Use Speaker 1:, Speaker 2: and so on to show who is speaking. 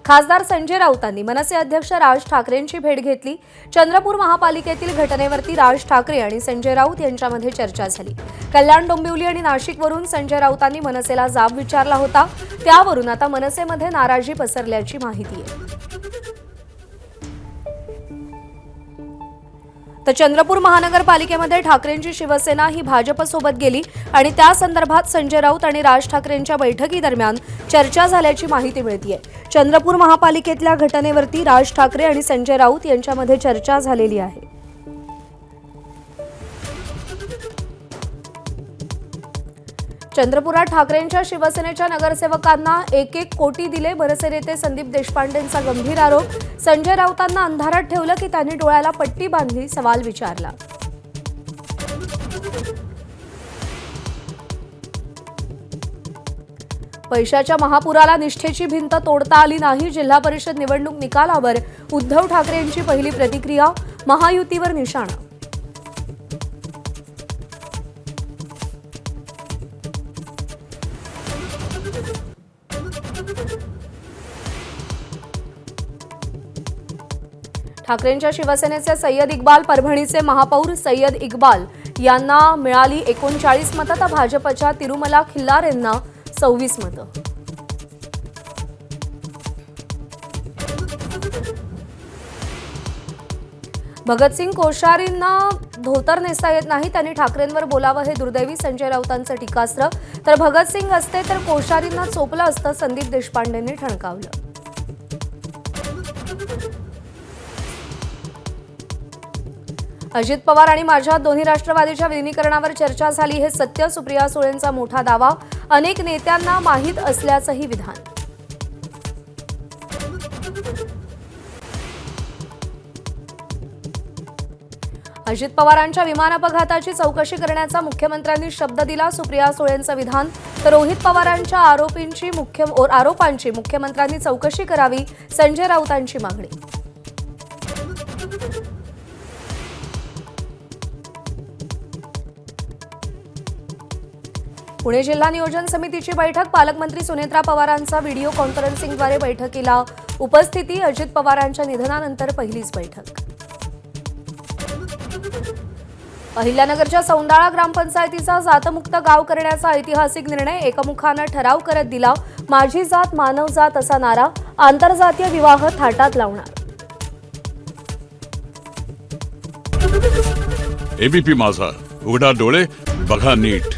Speaker 1: खासदार संजय राऊतांनी मनसे अध्यक्ष राज ठाकरेंची भेट घेतली। चंद्रपूर महापालिकेतील घटनेवरती राज ठाकरे आणि संजय राऊत यांच्यामध्ये चर्चा झाली। कल्याण, डोंबिवली आणि नाशिकवरून संजय राऊतांनी मनसेला जाब विचारला होता। त्यावरून आता मनसेमध्ये नाराजी पसरल्याची माहिती आहे। तर चंद्रपूर महानगरपालिकेमध्ये ठाकरेंची शिवसेना ही भाजपसोबत गेली आणि त्या संदर्भात संजय राऊत आणि राज ठाकरेंच्या बैठकीदरम्यान चर्चा झाल्याची माहिती मिळतेय। चंद्रपूर महापालिकेतल्या घटनेवरती राज ठाकरे आणि संजय राऊत यांच्यामध्ये चर्चा झालेली आहे। चंद्रपुरात ठाकरेंच्या शिवसेनेच्या नगरसेवकांना 1-1 कोटी दिले। मनसे नेते संदीप देशपांडेंचा गंभीर आरोप। संजय राऊतांना अंधारात ठेवलं की त्यांनी डोळ्याला पट्टी बांधली, सवाल विचारला। पैशाच्या महापुराला निष्ठेची भिंत तोडता आली नाही। जिल्हा परिषद निवडणूक निकालावर उद्धव ठाकरेंची पहिली प्रतिक्रिया, महायुतीवर निशाणा। ठाकरेंच्या शिवसेनेचे सय्यद इक्बाल, परभणीचे महापौर सय्यद इक्बाल यांना मिळाली 39 मतं, तर भाजपच्या तिरुमला खिल्लार यांना 26 मतं। भगतसिंग कोश्यारींना धोतर नेसता येत नाही, त्यांनी ठाकरेंवर बोलावं हे दुर्दैवी, संजय राऊतांचं टीकास्त्र। तर भगतसिंग असते तर कोश्यारींना चोपलं असतं, संदीप देशपांडेंनी ठणकावलं। अजित पवार आणि माझ्यात दोन्ही राष्ट्रवादीच्या विलीनीकरणावर चर्चा झाली हे सत्य, सुप्रिया सुळेंचा मोठा दावा। अनेक नेत्यांना माहीत असल्याचंही विधान। अजित पवारांच्या विमान अपघाताची चौकशी करण्याचा मुख्यमंत्र्यांनी शब्द दिला, सुप्रिया सुळेंचं विधान। तर रोहित पवारांच्या आरोपांची मुख्यमंत्र्यांनी चौकशी करावी, संजय राऊतांची मागणी। पुणे जिल्हा नियोजन समितीची बैठक, पालकमंत्री सुनेत्रा पवारांचा व्हिडिओ कॉन्फरन्सिंगद्वारे बैठकीला उपस्थिती। अजित पवारांच्या निधनानंतर पहिलीच बैठक। अहिल्यानगरच्या सौंदाळा ग्रामपंचायतीचा जातमुक्त गाव करण्याचा ऐतिहासिक निर्णय एकमुखानं ठराव करत दिला। माझी जात मानव जात असा नारा, आंतरजातीय विवाह थाटात लावणार।
Speaker 2: एबीपी माझा, उघडा डोळे बघा नीट।